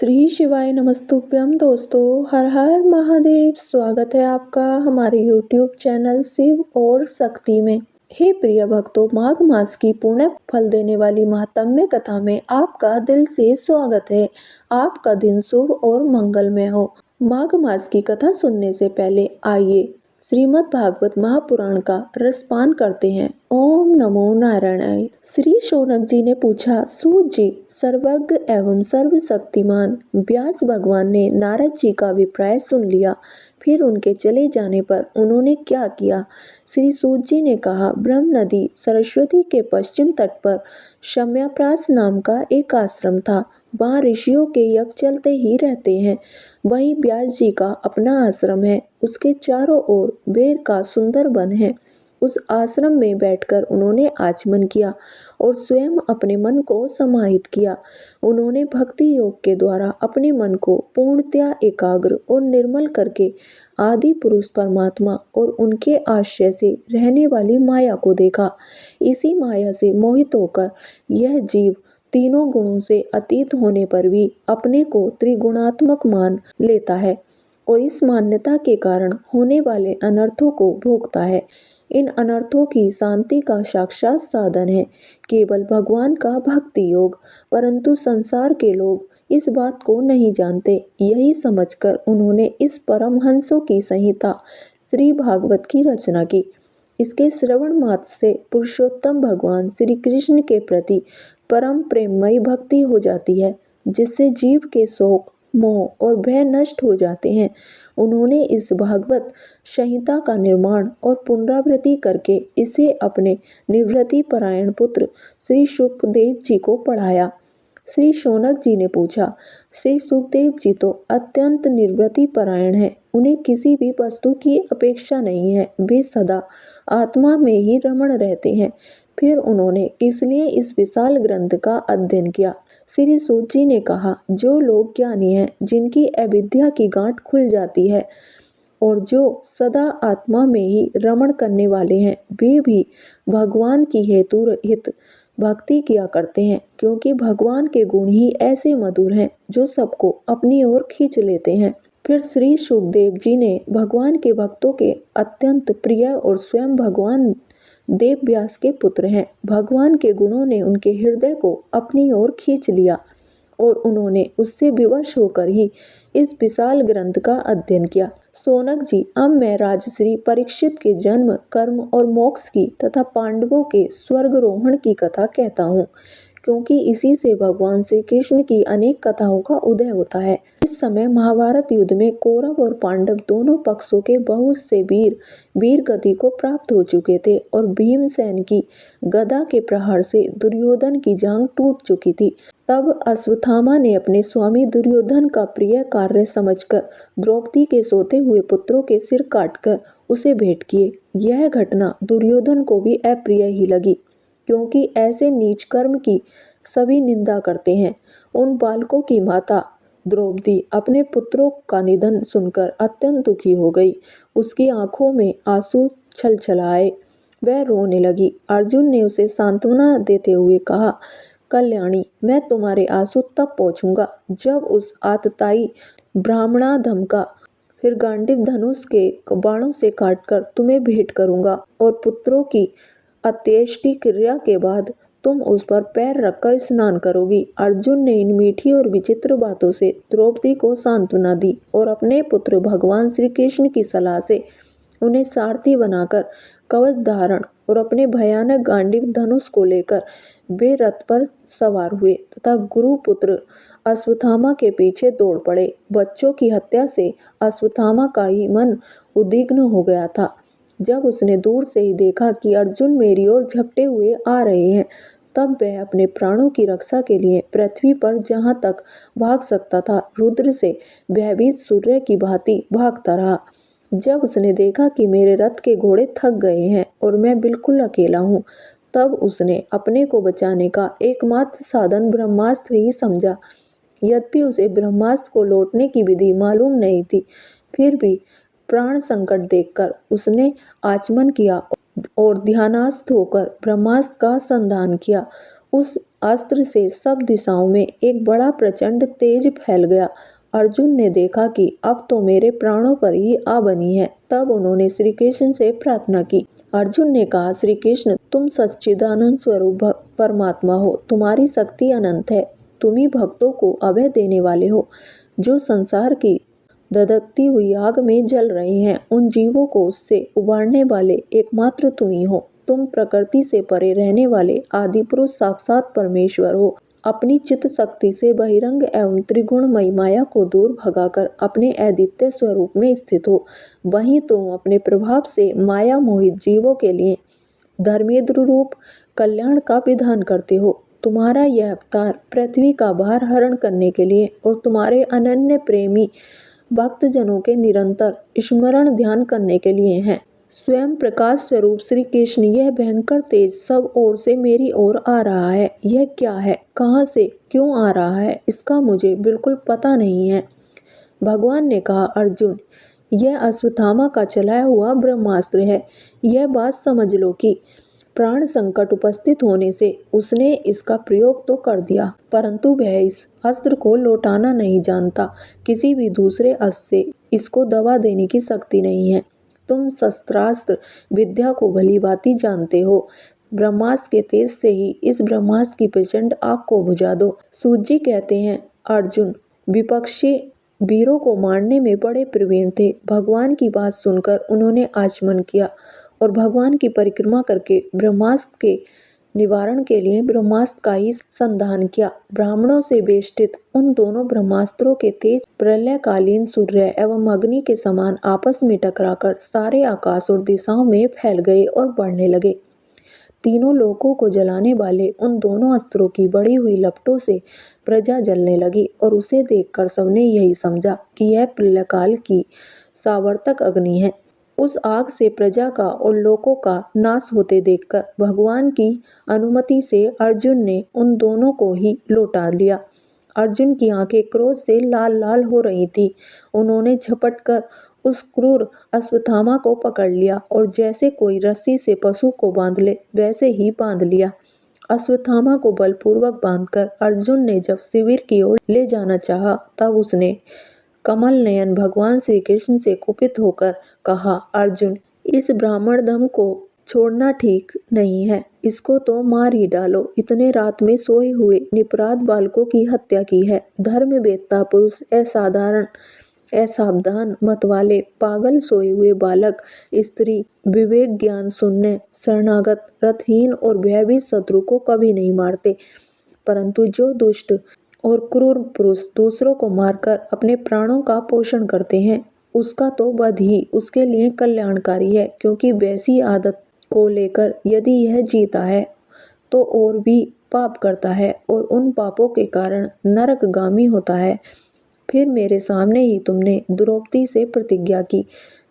श्री शिवाय नमस्तुभ्यम दोस्तों, हर हर महादेव। स्वागत है आपका हमारे YouTube चैनल शिव और शक्ति में। हे प्रिय भक्तों, माघ मास की पुण्य फल देने वाली महात्म्य कथा में आपका दिल से स्वागत है। आपका दिन शुभ और मंगलमय हो। माघ मास की कथा सुनने से पहले आइए श्रीमद् भागवत महापुराण का रसपान करते हैं। ओम नमो नारायणाय। श्री शौनक जी ने पूछा, सूत जी, सर्वज्ञ एवं सर्वशक्तिमान व्यास भगवान ने नारद जी का अभिप्राय सुन लिया, फिर उनके चले जाने पर उन्होंने क्या किया? श्री सूत जी ने कहा, ब्रह्म नदी सरस्वती के पश्चिम तट पर शम्याप्रास नाम का एक आश्रम था। वहाँ ऋषियों के यज्ञ चलते ही रहते हैं। वहीं व्यास जी का अपना आश्रम है। उसके चारों ओर बेर का सुंदर वन है। उस आश्रम में बैठकर उन्होंने आचमन किया और स्वयं अपने मन को समाहित किया। उन्होंने भक्ति योग के द्वारा अपने मन को पूर्णतया एकाग्र और निर्मल करके आदि पुरुष परमात्मा और उनके आश्रय से रहने वाली माया को देखा। इसी माया से मोहित होकर यह जीव तीनों गुणों से अतीत होने पर भी अपने को त्रिगुणात्मक मान लेता है और इस मान्यता के कारण होने वाले अनर्थों को भोगता है। इन अनर्थों की शांति का साक्षात साधन है केवल भगवान का भक्ति योग। परंतु संसार के लोग इस बात को नहीं जानते। यही समझकर उन्होंने इस परमहंसों की संहिता श्री भागवत की रचना की। इसके श्रवण मात्र से पुरुषोत्तम भगवान श्री कृष्ण के प्रति परम प्रेममयी भक्ति हो जाती है, जिससे जीव के शोक, मोह और भय नष्ट हो जाते हैं। उन्होंने इस भागवत संहिता का निर्माण और पुनरावृत्ति करके इसे अपने निवृत्ति परायण पुत्र श्री सुखदेव जी को पढ़ाया। श्री शौनक जी ने पूछा, श्री सुखदेव जी तो अत्यंत निवृत्ति परायण है। उन्हें किसी भी वस्तु की अपेक्षा नहीं है। वे सदा आत्मा में ही रमण रहते हैं। फिर उन्होंने किस लिए इस विशाल ग्रंथ का अध्ययन किया? श्री सूत जी ने कहा, जो लोग ज्ञानी हैं, जिनकी अविद्या की गांठ खुल जाती है और जो सदा आत्मा में ही रमण करने वाले हैं, वे भी भगवान की हेतु हित भक्ति किया करते हैं, क्योंकि भगवान के गुण ही ऐसे मधुर हैं जो सबको अपनी ओर खींच लेते हैं। फिर श्री सुखदेव जी ने भगवान के भक्तों के अत्यंत प्रिय और स्वयं भगवान देव व्यास के पुत्र हैं। भगवान के गुणों ने उनके हृदय को अपनी ओर खींच लिया और उन्होंने उससे विवश होकर ही इस विशाल ग्रंथ का अध्ययन किया। शौनक जी, अब मैं राजश्री परीक्षित के जन्म, कर्म और मोक्ष की तथा पांडवों के स्वर्गरोहण की कथा कहता हूँ, क्योंकि इसी से भगवान श्री कृष्ण की अनेक कथाओं का उदय होता है। इस समय महाभारत युद्ध में कौरव और पांडव दोनों पक्षों के बहुत से वीर गति को प्राप्त हो चुके थे और भीमसेन की गदा के प्रहार से दुर्योधन की जांघ टूट चुकी थी। तब अश्वत्थामा ने अपने स्वामी दुर्योधन का प्रिय कार्य समझकर द्रौपदी के सोते हुए पुत्रों के सिर काटकर उसे भेंट किए। यह घटना दुर्योधन को भी अप्रिय ही लगी, क्योंकि ऐसे नीच कर्म की सभी निंदा करते हैं। उन बालकों की माता द्रौपदी अपने पुत्रों का निधन सुनकर अत्यंत दुखी हो गई। उसकी आंखों में आंसू छलछलाए, वह रोने लगी। अर्जुन ने उसे सांत्वना देते हुए कहा, कल्याणी, मैं तुम्हारे आंसू तब पोंछूंगा जब उस आतताई ब्राह्मणाधम का फिर गांडीव धनुष के बाणों से काटकर तुम्हें भेंट करूंगा और पुत्रों की अंत्येष्टि क्रिया के बाद तुम उस पर पैर रखकर स्नान करोगी। अर्जुन ने इन मीठी और विचित्र बातों से द्रौपदी को सांत्वना दी और अपने पुत्र भगवान श्री कृष्ण की सलाह से उन्हें सारथी बनाकर कवच धारण और अपने भयानक गांडीव धनुष को लेकर वे रथ पर सवार हुए तथा गुरुपुत्र अश्वत्थामा के पीछे दौड़ पड़े। बच्चों की हत्या से अश्वत्थामा का ही मन उद्विग्न हो गया था। जब उसने दूर से ही देखा कि अर्जुन मेरी ओर झपटे हुए आ रहे हैं, तब वह अपने प्राणों की रक्षा के लिए पृथ्वी पर जहां तक भाग सकता था रुद्र से भयभीत सूर्य की भांति भागता रहा। जब उसने देखा कि मेरे रथ के घोड़े थक गए हैं और मैं बिल्कुल अकेला हूँ, तब उसने अपने को बचाने का एकमात्र साधन ब्रह्मास्त्र ही समझा। यद्यपि उसे ब्रह्मास्त्र को लौटने की विधि मालूम नहीं थी, फिर भी प्राण संकट देखकर उसने आचमन किया और ध्यानस्थ होकर ब्रह्मास्त्र का संधान किया उस अस्त्र से सब दिशाओं में एक बड़ा प्रचंड तेज फैल गया। अर्जुन ने देखा कि अब तो मेरे प्राणों पर ही आ बनी है। तब उन्होंने श्री कृष्ण से प्रार्थना की। अर्जुन ने कहा, श्री कृष्ण, तुम सच्चिदानंद स्वरूप परमात्मा हो, तुम्हारी शक्ति अनंत है। तुम ही भक्तों को अभय देने वाले हो। जो संसार की धधकती हुई आग में जल रहे हैं, उन जीवों को उससे उबारने वाले एकमात्र तुम ही हो। तुम प्रकृति से परे रहने वाले आदि पुरुष साक्षात परमेश्वर हो। अपनी चित्त शक्ति से बहिरंग एवं त्रिगुणमयी माया को दूर भगाकर अपने अद्वितीय स्वरूप में स्थित हो। वहीं तुम अपने प्रभाव से माया मोहित जीवों के लिए धर्मेंद्र रूप कल्याण का विधान करते हो। तुम्हारा यह अवतार पृथ्वी का भार हरण करने के लिए और तुम्हारे अनन्य प्रेमी भक्तजनों के निरंतर स्मरण ध्यान करने के लिए है। स्वयं प्रकाश स्वरूप श्री कृष्ण, यह भयंकर तेज सब ओर से मेरी ओर आ रहा है। यह क्या है, कहाँ से, क्यों आ रहा है, इसका मुझे बिल्कुल पता नहीं है। भगवान ने कहा, अर्जुन, यह अश्वत्थामा का चलाया हुआ ब्रह्मास्त्र है। यह बात समझ लो कि प्राण संकट उपस्थित होने से उसने इसका प्रयोग तो कर दिया, परंतु वह इस अस्त्र को लौटाना नहीं जानता। किसी भी दूसरे अस्त्र से इसको दबा देने की शक्ति नहीं है। तुम शस्त्रास्त्र विद्या को भली भांति जानते हो। ब्रह्मास्त्र के तेज से ही इस ब्रह्मास्त्र की प्रचंड आग को बुझा दो। सूत जी कहते हैं, अर्जुन विपक्षी वीरों को मारने में बड़े प्रवीण थे। भगवान की बात सुनकर उन्होंने आचमन किया और भगवान की परिक्रमा करके ब्रह्मास्त्र के निवारण के लिए ब्रह्मास्त्र का ही संधान किया। ब्राह्मणों से बेष्टित उन दोनों ब्रह्मास्त्रों के तेज प्रलयकालीन सूर्य एवं अग्नि के समान आपस में टकराकर सारे आकाश और दिशाओं में फैल गए और बढ़ने लगे। तीनों लोकों को जलाने वाले उन दोनों अस्त्रों की बढ़ी हुई लपटों से प्रजा जलने लगी और उसे देखकर सबने यही समझा कि यह प्रलयकाल की सावर्तक अग्नि है। उस आग से प्रजा का और लोकों का नाश होते देखकर भगवान की अनुमति से अर्जुन ने उन दोनों को ही लौटा लिया। अर्जुन की आंखें क्रोध से लाल लाल हो रही थी। उन्होंने झपटकर उस क्रूर अश्वत्थामा को पकड़ लिया और जैसे कोई रस्सी से पशु को बांध ले वैसे ही बांध लिया। अश्वत्थामा को बलपूर्वक बांधकर अर्जुन ने जब शिविर की ओर ले जाना चाहा, तब उसने कमल नयन भगवान श्री कृष्ण से कुपित होकर कहा, अर्जुन, इस ब्राह्मण धम को छोड़ना ठीक नहीं है, इसको तो मार ही डालो। इतने रात में सोए हुए निरपराध बालकों की हत्या की है। धर्म वेत्ता पुरुष असाधारण असावधान मतवाले पागल सोए हुए बालक स्त्री विवेक ज्ञान शून्य शरणागत रथहीन और भयभीत शत्रु को कभी नहीं मारते, परंतु जो दुष्ट और क्रूर पुरुष दूसरों को मारकर अपने प्राणों का पोषण करते हैं, उसका तो वध ही उसके लिए कल्याणकारी है, क्योंकि वैसी आदत को लेकर यदि यह जीता है तो और भी पाप करता है और उन पापों के कारण नरकगामी होता है। फिर मेरे सामने ही तुमने द्रौपदी से प्रतिज्ञा की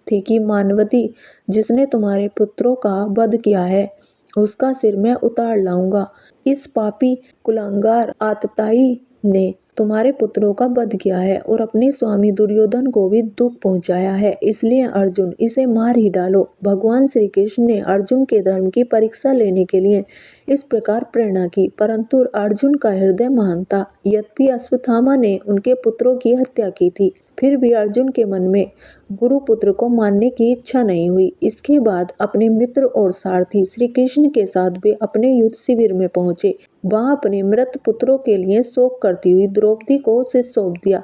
थी कि मानवती, जिसने तुम्हारे पुत्रों का वध किया है, उसका सिर मैं उतार लाऊंगा। इस पापी कुलांगार आतताई ने तुम्हारे पुत्रों का वध किया है और अपने स्वामी दुर्योधन को भी दुख पहुंचाया है, इसलिए अर्जुन, इसे मार ही डालो। भगवान श्री कृष्ण ने अर्जुन के धर्म की परीक्षा लेने के लिए इस प्रकार प्रेरणा की, परंतु अर्जुन का हृदय महान था। यद्यपि अश्वत्थामा ने उनके पुत्रों की हत्या की थी, फिर भी अर्जुन के मन में गुरुपुत्र को मारने की इच्छा नहीं हुई। इसके बाद अपने मित्र और सारथी श्री कृष्ण के साथ वे अपने युद्ध शिविर में पहुंचे। वहां अपने मृत पुत्रों के लिए शोक करती हुई द्रौपदी को उसे सौंप दिया।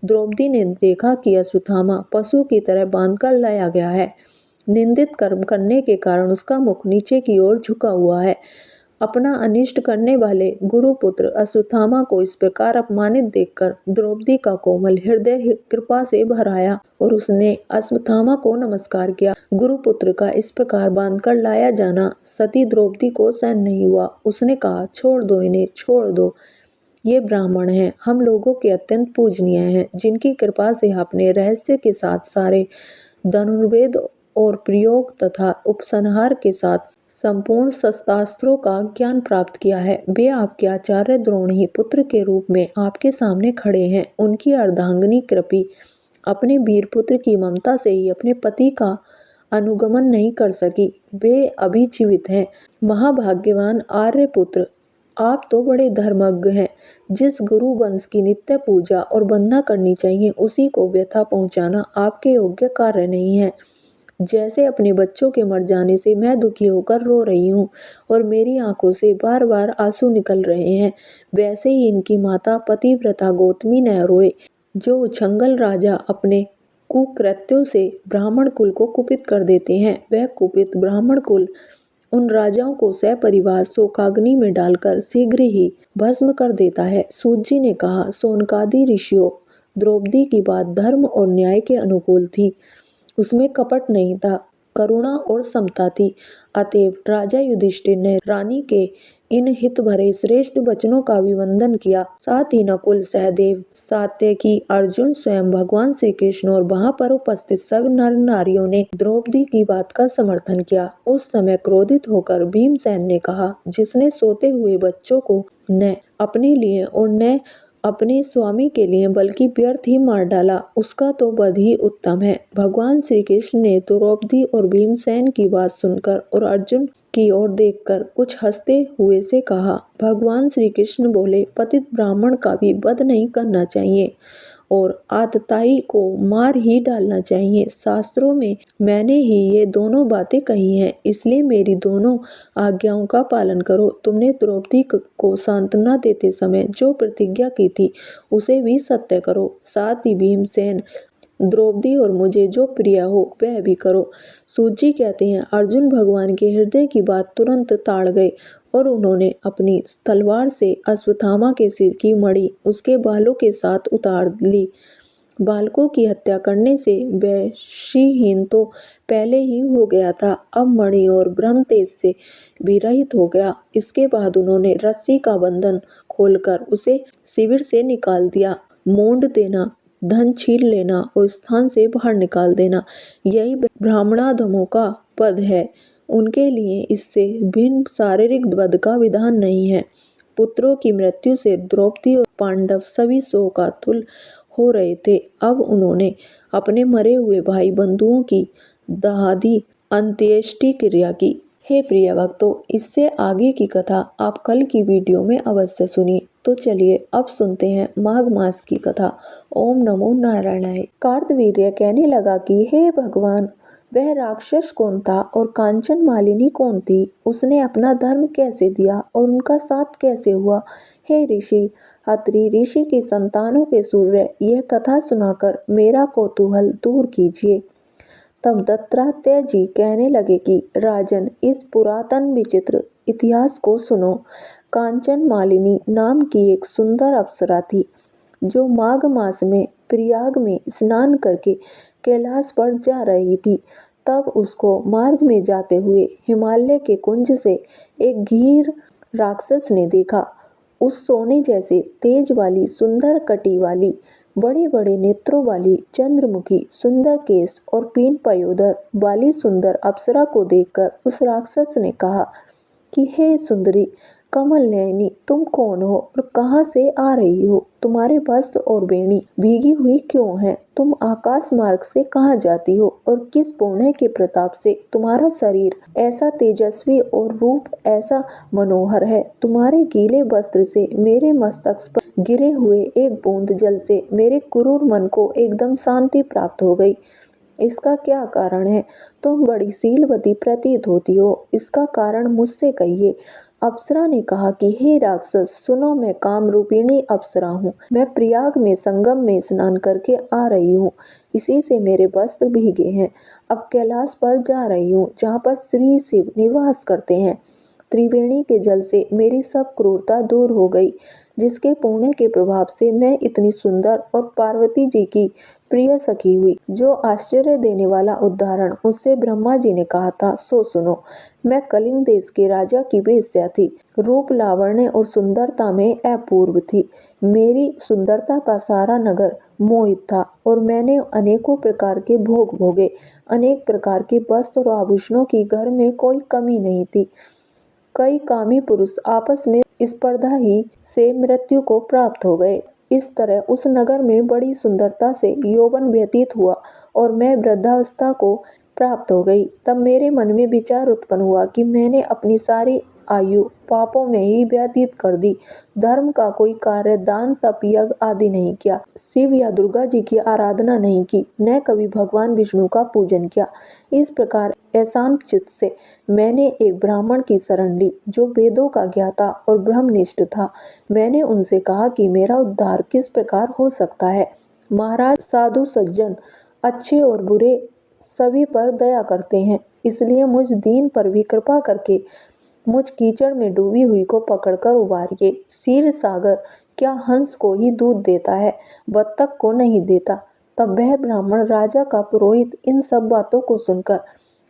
द्रौपदी ने देखा कि अश्वत्थामा पशु की तरह बांधकर लाया गया है। निंदित कर्म करने के कारण उसका मुख नीचे की ओर झुका हुआ है। अपना अनिष्ट करने वाले गुरुपुत्र अश्वत्थामा को इस प्रकार अपमानित देखकर द्रौपदी का कोमल हृदय कृपा से भर आया और उसने अश्वत्थामा को नमस्कार किया। गुरुपुत्र का इस प्रकार बांधकर लाया जाना सती द्रौपदी को सहन नहीं हुआ। उसने कहा, छोड़ दो इन्हें, छोड़ दो। ये ब्राह्मण हैं, हम लोगों के अत्यंत पूजनीय हैं, जिनकी कृपा से आपने रहस्य के साथ सारे धनुर्वेद और प्रयोग तथा उपसंहार के साथ संपूर्ण शस्त्रास्त्रों का ज्ञान प्राप्त किया है। वे आपके आचार्य द्रोण ही पुत्र के रूप में आपके सामने खड़े हैं। उनकी अर्धांगिनी कृपी अपने वीर पुत्र की ममता से ही अपने पति का अनुगमन नहीं कर सकी। वे अभी जीवित हैं। महाभाग्यवान आर्यपुत्र, आप तो बड़े धर्मज्ञ हैं। जिस गुरु वंश की नित्य पूजा और वंदना करनी चाहिए उसी को व्यथा पहुंचाना आपके योग्य कार्य नहीं है। जैसे अपने बच्चों के मर जाने से मैं दुखी होकर रो रही हूँ और मेरी आंखों से बार बार आंसू निकल रहे हैं, वैसे ही इनकी माता पतिव्रता गौतमी न रोए। जो उछंगल राजा अपने कुकृत्यों से ब्राह्मण कुल को कुपित कर देते हैं, वह कुपित ब्राह्मण कुल उन राजाओं को सपरिवार शोकाग्नि में डालकर शीघ्र ही भस्म कर देता है। सूत जी ने कहा, सोनकादि ऋषियों, द्रौपदी की बात धर्म और न्याय के अनुकूल थी। उसमें कपट नहीं था, करुणा और समता थी। अतएव राजा युधिष्ठिर ने रानी के इन हित भरे श्रेष्ठ वचनों का अभिवंदन किया। साथ ही नकुल, सहदेव, सात्यकी, अर्जुन, स्वयं भगवान श्री कृष्ण और वहां पर उपस्थित सब नर नारियों ने द्रौपदी की बात का समर्थन किया। उस समय क्रोधित होकर भीमसेन ने कहा, जिसने सोते हुए बच्चों को न अपने लिए और न अपने स्वामी के लिए बल्कि व्यर्थ ही मार डाला, उसका तो वध ही उत्तम है। भगवान श्री कृष्ण ने द्रौपदी और भीमसेन की बात सुनकर और अर्जुन की ओर देखकर कुछ हंसते हुए से कहा, भगवान श्री कृष्ण बोले, पतित ब्राह्मण का भी वध नहीं करना चाहिए और आतताई को मार ही डालना चाहिए। शास्त्रों में मैंने ही ये दोनों बातें कही हैं, इसलिए मेरी दोनों आज्ञाओं का पालन करो। तुमने द्रौपदी को सांत्वना देते समय जो प्रतिज्ञा की थी उसे भी सत्य करो। साथ ही भीमसेन, द्रौपदी और मुझे जो प्रिय हो वह भी करो। सूत जी कहते हैं, अर्जुन भगवान के हृदय की बात तुरंत ताड़ गए और उन्होंने अपनी तलवार से अश्वत्थामा के सिर की मणि उसके बालों के साथ उतार ली। बालकों की हत्या करने से वैश्यहीन तो पहले ही हो गया था, अब मणि और ब्रह्म तेज से भी रहित हो गया। इसके बाद उन्होंने रस्सी का बंधन खोलकर उसे शिविर से निकाल दिया। मोंड देना, धन छीन लेना और स्थान से बाहर निकाल देना, यही ब्राह्मणाधमों का पद है। उनके लिए इससे भिन्न शारीरिक वध का विधान नहीं है। पुत्रों की मृत्यु से द्रौपदी और पांडव सभी शोकातुर हो रहे थे। अब उन्होंने अपने मरे हुए भाई बंधुओं की दहादी अंत्येष्टि क्रिया की। हे प्रिय भक्तों, इससे आगे की कथा आप कल की वीडियो में अवश्य सुनिए। तो चलिए अब सुनते हैं माघ मास की कथा। ओम नमो नारायणाय। कार्तवीर्य कहने लगा कि हे भगवान, वह राक्षस कौन था और कांचन मालिनी कौन थी? उसने अपना धर्म कैसे दिया और उनका साथ कैसे हुआ? हे ऋषि, अत्रि ऋषि की संतानों के सूर्य, यह कथा सुनाकर मेरा कौतूहल दूर कीजिए। तब दत्तात्रेय जी कहने लगे कि राजन, इस पुरातन विचित्र इतिहास को सुनो। कांचन मालिनी नाम की एक सुंदर अप्सरा थी जो माघ मास में प्रयाग में स्नान करके कैलाश पर जा रही थी। तब उसको मार्ग में जाते हुए हिमालय के कुंज से एक घीर राक्षस ने देखा। उस सोने जैसे तेज वाली, सुंदर कटी वाली, बड़े बड़े नेत्रों वाली, चंद्रमुखी, सुंदर केश और पीन पयोदर वाली सुंदर अप्सरा को देखकर उस राक्षस ने कहा कि हे सुंदरी कमल नयनी, तुम कौन हो और कहाँ से आ रही हो? तुम्हारे वस्त्र और बेणी भीगी हुई क्यों है? तुम आकाश मार्ग से कहाँ जाती हो और किस पुण्य के प्रताप से तुम्हारा शरीर ऐसा तेजस्वी और रूप ऐसा मनोहर है? तुम्हारे गीले वस्त्र से मेरे मस्तक पर गिरे हुए एक बूंद जल से मेरे क्रूर मन को एकदम शांति प्राप्त हो गई। इसका क्या कारण है? तुम बड़ी शीलवती प्रतीत होती हो, इसका कारण मुझसे कहिए। अप्सरा ने कहा कि हे राक्षस, सुनो, मैं काम रूपिणी अप्सरा हूँ। मैं प्रयाग में संगम में स्नान करके आ रही हूँ, इसी से मेरे वस्त्र भीगे हैं। अब कैलाश पर जा रही हूँ जहाँ पर श्री शिव निवास करते हैं। त्रिवेणी के जल से मेरी सब क्रूरता दूर हो गई, जिसके पुण्य के प्रभाव से मैं इतनी सुंदर और पार्वती जी की प्रिय सखी हुई। जो आश्चर्य देने वाला उदाहरण मुझसे ब्रह्मा जी ने कहा था सो सुनो। मैं कलिंग देश के राजा की वेश्या थी, रूप लावण्य और सुंदरता में अपूर्व थी। मेरी सुंदरता का सारा नगर मोहित था और मैंने अनेकों प्रकार के भोग भोगे। अनेक प्रकार के वस्त्र और आभूषणों की घर में कोई कमी नहीं थी। कई कामी पुरुष आपस में स्पर्धा ही से मृत्यु को प्राप्त हो गए। इस तरह उस नगर में बड़ी सुंदरता से यौवन व्यतीत हुआ और मैं वृद्धावस्था को प्राप्त हो गई। तब मेरे मन में विचार उत्पन्न हुआ कि मैंने अपनी सारी आयु पापों में ही व्यतीत कर दी। धर्म का कोई कार्य, दान, तप, यज्ञ आदि नहीं किया। शिव या दुर्गा जी की आराधना नहीं की, न कभी भगवान विष्णु का पूजन किया। इस प्रकार अशांत चित्त से मैंने एक ब्राह्मण की शरण ली, जो वेदों का ज्ञाता और ब्रह्मनिष्ठ था। मैंने उनसे कहा कि मेरा उद्धार किस प्रकार हो सकता है। महाराज, साधु सज्जन, अच्छे और बुरे सभी पर दया करते हैं, इसलिए मुझ दीन पर भी कृपा करके मुझ कीचड़ में डूबी हुई को पकड़कर उबारिए। क्षीर सागर क्या हंस को ही दूध देता है, बत्तख को नहीं देता। तब वह ब्राह्मण, राजा का पुरोहित, इन सब बातों को सुनकर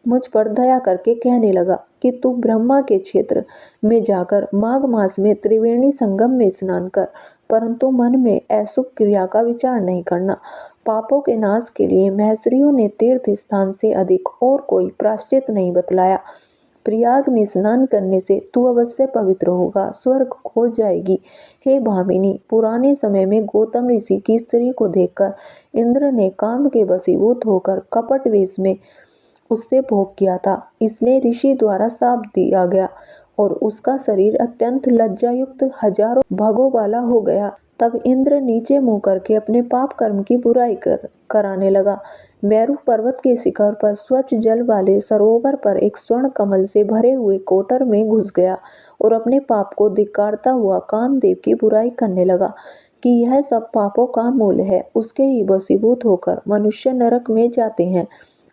मुझ पर दया करके कहने लगा कि तू ब्रह्मा के क्षेत्र में जाकर माघ मास में त्रिवेणी संगम में स्नान कर, परंतु मन में अशुभ क्रिया का विचार नहीं करना। पापों के नाश के लिए महर्षियों ने तीर्थ स्थान से अधिक और कोई प्रायश्चित नहीं बतलाया। प्रयाग में स्नान करने से तू अवश्य पवित्र होगा, स्वर्ग खो जाएगी। हे भामिनी, पुराने समय में गौतम ऋषि की स्त्री को देखकर इंद्र ने काम के वशीभूत होकर कपट वेश में उससे भोग किया था, इसलिए ऋषि द्वारा शाप दिया गया और उसका शरीर अत्यंत लज्जायुक्त हजारों भागों वाला हो गया। तब इंद्र नीचे मुंह करके अपने पाप कर्म की बुराई कराने लगा। मेरू पर्वत के शिखर पर स्वच्छ जल वाले सरोवर पर एक स्वर्ण कमल से भरे हुए कोटर में घुस गया और अपने पाप को धिक्कारता हुआ कामदेव की बुराई करने लगा कि यह सब पापों का मूल है। उसके ही वशीभूत होकर मनुष्य नरक में जाते हैं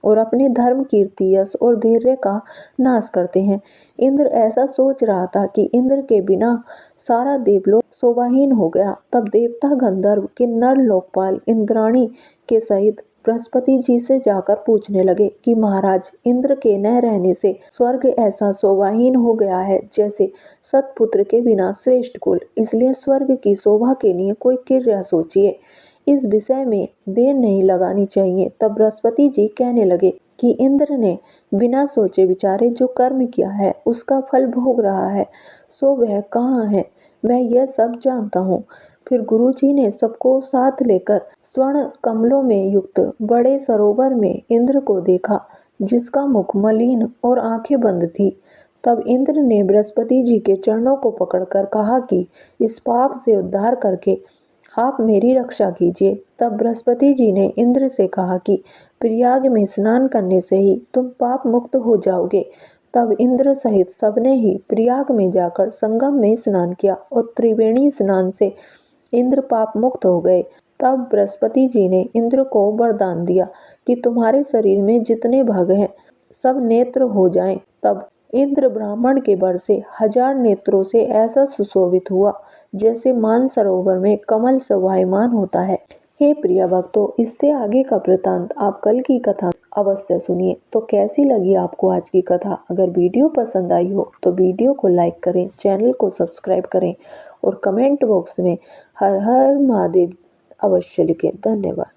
और अपने धर्म, कीर्ति, यश और धैर्य का नाश करते हैं। इंद्र ऐसा सोच रहा था कि इंद्र के बिना सारा देवलोक शोभाहीन हो गया। तब देवता, गंधर्व, किन्नर, लोकपाल इंद्राणी के सहित बृहस्पति जी से जाकर पूछने लगे कि महाराज, इंद्र के न रहने से स्वर्ग ऐसा शोभाहीन हो गया है जैसे सतपुत्र के बिना श्रेष्ठ कुल, इसलिए स्वर्ग की शोभा के लिए कोई क्रिया सोचिए, इस विषय में देर नहीं लगानी चाहिए। तब बृहस्पति जी कहने लगे कि इंद्र ने बिना सोचे विचारे जो कर्म किया है उसका फल भोग रहा है, सो वह कहाँ है, मैं यह सब जानता हूँ। फिर गुरुजी ने सबको साथ लेकर स्वर्ण कमलों में युक्त बड़े सरोवर में इंद्र को देखा, जिसका मुख मलिन और आंखें बंद थी। तब इंद्र ने बृहस्पति जी के चरणों को पकड़कर कहा कि इस पाप से उद्धार करके आप मेरी रक्षा कीजिए। तब बृहस्पति जी ने इंद्र से कहा कि प्रयाग में स्नान करने से ही तुम पाप मुक्त हो जाओगे। तब इंद्र सहित सबने ही प्रयाग में जाकर संगम में स्नान किया और त्रिवेणी स्नान से इंद्र पाप मुक्त हो गए। तब बृहस्पति जी ने इंद्र को वरदान दिया कि तुम्हारे शरीर में जितने भाग हैं सब नेत्र हो जाएं। तब इंद्र ब्राह्मण के वर से 1000 नेत्रों से ऐसा सुशोभित हुआ जैसे मानसरोवर में कमल शोभायमान होता है। हे प्रिय भक्तों, इससे आगे का वृतांत आप कल की कथा अवश्य सुनिए। तो कैसी लगी आपको आज की कथा? अगर वीडियो पसंद आई हो तो वीडियो को लाइक करें, चैनल को सब्सक्राइब करें और कमेंट बॉक्स में हर हर महादेव अवश्य लिखें। धन्यवाद।